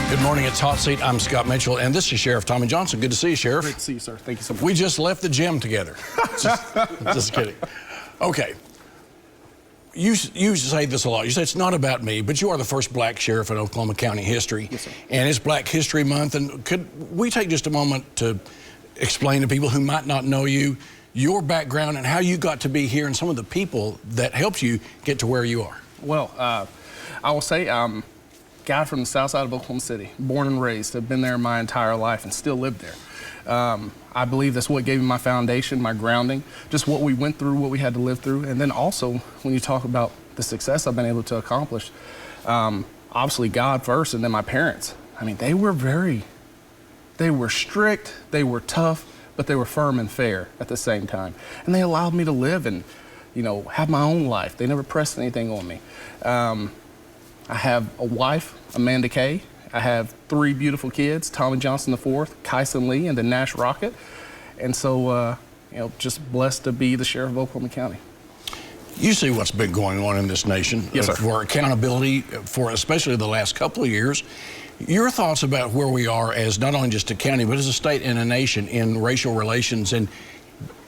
Good morning, it's Hot Seat. I'm Scott Mitchell, and this is Sheriff Tommie Johnson. Good to see you, Sheriff. Great to see you, sir. Thank you so much. We just left the gym together. just kidding. Okay. You say this a lot. You say it's not about me, but you are the first black sheriff in Oklahoma County history. Yes, sir. And it's Black History Month. And could we take just a moment to explain to people who might not know you, your background and how you got to be here and some of the people that helped you get to where you are? Well, I will say guy from the south side of Oklahoma City, born and raised. I've been there my entire life and still live there. I believe that's what gave me my foundation, my grounding, just what we went through, what we had to live through. And then also, when you talk about the success I've been able to accomplish, obviously God first and then my parents. I mean, they were strict, they were tough, but they were firm and fair at the same time. And they allowed me to live and, you know, have my own life. They never pressed anything on me. I have a wife, Amanda Kay. I have 3 beautiful kids, Tommie Johnson IV, Kyson Lee, and the Nash Rocket. And so, you know, just blessed to be the sheriff of Oklahoma County. You see what's been going on in this nation. Yes, sir. For accountability, for especially the last couple of years. Your thoughts about where we are as not only just a county, but as a state and a nation in racial relations and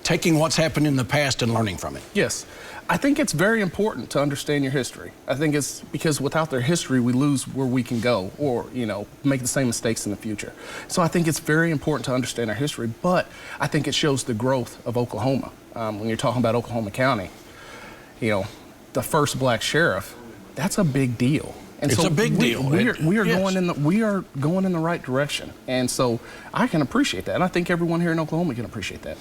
taking what's happened in the past and learning from it? Yes. I think it's very important to understand your history. I think it's because without their history, we lose where we can go or, you know, make the same mistakes in the future. So I think it's very important to understand our history, but I think it shows the growth of Oklahoma. When you're talking about Oklahoma County, you know, the first black sheriff, that's a big deal. And it's so a big deal. We are Yes. going in the right direction. And so I can appreciate that. And I think everyone here in Oklahoma can appreciate that.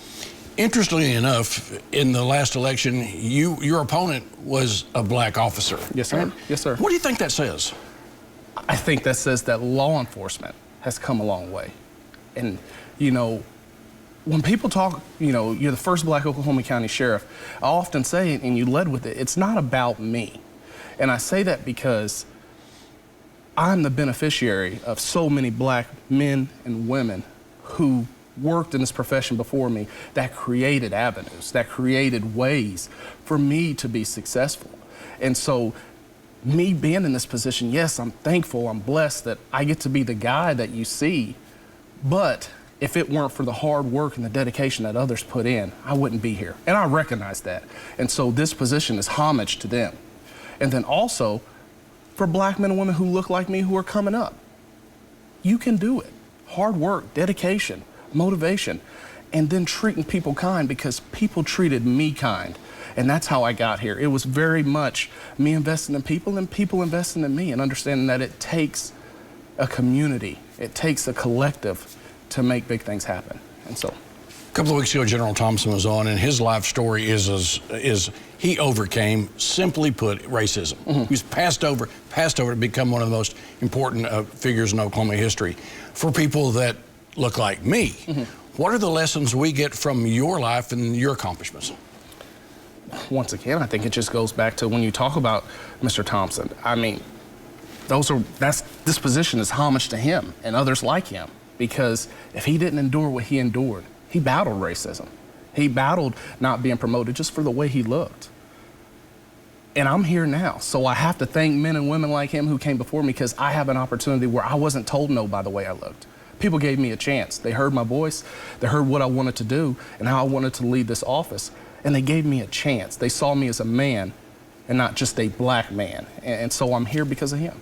Interestingly enough, in the last election, your opponent was a black officer. Yes, sir. Yes, sir. What do you think that says? I think that says that law enforcement has come a long way. And, you know, when people talk, you know, you're the first black Oklahoma County sheriff, I often say, and you led with it, it's not about me. And I say that because I'm the beneficiary of so many black men and women who worked in this profession before me that created avenues, that created ways for me to be successful. And so me being in this position, yes, I'm thankful, I'm blessed that I get to be the guy that you see, but if it weren't for the hard work and the dedication that others put in, I wouldn't be here. And I recognize that. And so this position is homage to them. And then also for black men and women who look like me who are coming up, you can do it. Hard work, dedication, motivation, and then treating people kind because people treated me kind. And that's how I got here. It was very much me investing in people and people investing in me and understanding that it takes a community, it takes a collective to make big things happen. And so A couple of weeks ago, General Thompson was on, and his life story is he overcame, simply put, racism. Mm-hmm. He was passed over to become one of the most important figures in Oklahoma history. For people that look like me, mm-hmm. What are the lessons we get from your life and your accomplishments? Once again, I think it just goes back to when you talk about Mr. Thompson. I mean, this position is homage to him and others like him, because if he didn't endure what he endured, he battled racism. He battled not being promoted just for the way he looked. And I'm here now, so I have to thank men and women like him who came before me because I have an opportunity where I wasn't told no by the way I looked. People gave me a chance. They heard my voice, they heard what I wanted to do and how I wanted to lead this office, and they gave me a chance. They saw me as a man and not just a black man, and so I'm here because of him.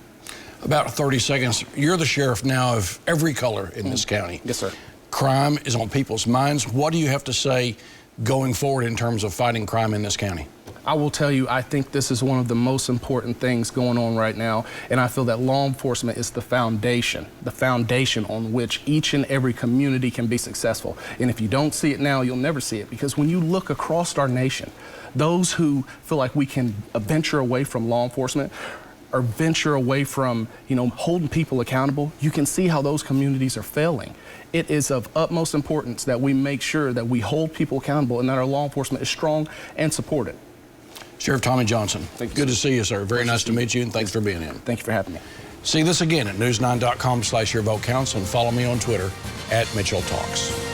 About 30 seconds. You're the sheriff now of every color in this county. Yes, sir. Crime is on people's minds. What do you have to say going forward in terms of fighting crime in this county? I will tell you, I think this is one of the most important things going on right now, and I feel that law enforcement is the foundation on which each and every community can be successful. And if you don't see it now, you'll never see it, because when you look across our nation, those who feel like we can venture away from law enforcement or venture away from, you know, holding people accountable, you can see how those communities are failing. It is of utmost importance that we make sure that we hold people accountable and that our law enforcement is strong and supported. Sheriff Tommie Johnson, Thank you, good sir. to see you, sir. Very nice to meet you, and thanks for being in. Thank you for having me. See this again at news9.com/YourVoteCounts, and follow me on Twitter @MitchellTalks.